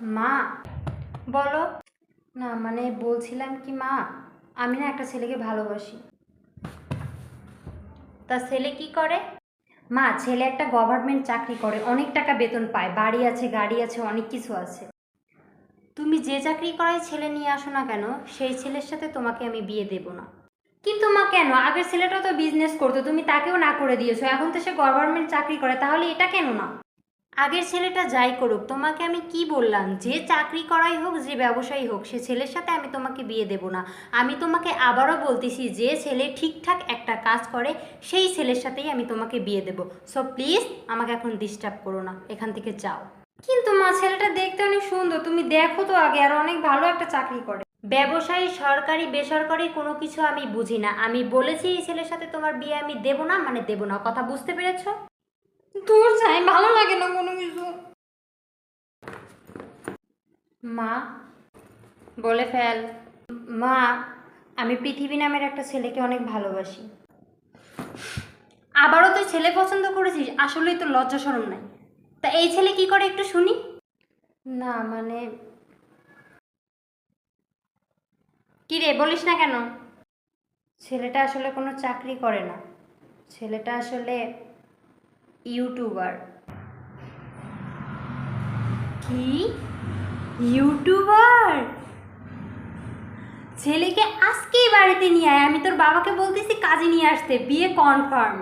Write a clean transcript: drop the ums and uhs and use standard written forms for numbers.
মা, বলো। না মানে বলছিলাম কি মা, আমি না একটা ছেলেকে ভালোবাসি। তা ছেলে কি করে? মা, ছেলে একটা গভর্নমেন্ট চাকরি করে, অনেক টাকা বেতন পায়, বাড়ি আছে, গাড়ি আছে, অনেক কিছু আছে। তুমি যে চাকরি করাই ছেলে নিয়ে আসো না কেন, সেই ছেলের সাথে তোমাকে আমি বিয়ে দেব না। কিন্তু মা কেন? আগের ছেলেটা তো বিজনেস করতো, তুমি তাকেও না করে দিয়েছো, এখন তো সে গভর্নমেন্ট চাকরি করে, তাহলে এটা কেন না? আগের ছেলেটা যাই করুক, তোমাকে আমি কি বললাম, যে চাকরি করাই হোক, যে ব্যবসায়ী হোক, সে ছেলের সাথে আমি তোমাকে বিয়ে দেব না। আমি তোমাকে আবারও বলতেছি, যে ছেলে ঠিকঠাক একটা কাজ করে সেই ছেলের সাথেই আমি তোমাকে বিয়ে দেব। সো প্লিজ আমাকে এখন ডিস্টার্ব করো না, এখান থেকে যাও। কিন্তু মা, ছেলেটা দেখতে অনেক সুন্দর, তুমি দেখো তো আগে, আর অনেক ভালো একটা চাকরি করে। ব্যবসায়ী, সরকারি বেসরকারি কোনো কিছু আমি বুঝি না, আমি বলেছি এই ছেলের সাথে তোমার বিয়ে আমি দেব না, মানে দেব না, কথা বুঝতে পেরেছো? দূর যাই, ভালো লাগে না কোনো কিছু। মা, বলে ফেল। মা, আমি পৃথিবী নামের একটা ছেলেকে অনেক ভালোবাসি। আবারও তুই ছেলে পছন্দ করেছিস? আসলেই তো লজ্জা শরম নাই। তা এই ছেলে কি করে একটু শুনি। না মানে, কি রে, বলিস না কেন? ছেলেটা আসলে কোনো চাকরি করে না, ছেলেটা আসলে ইউটিউবার। কি? ইউটিউবার? ছেলেকে আজকেই বাড়িতে নিয়ে আয়, আমি তোর বাবাকে বলতেছি কাজে নিয়ে আসতে, বিয়ে কনফার্ম।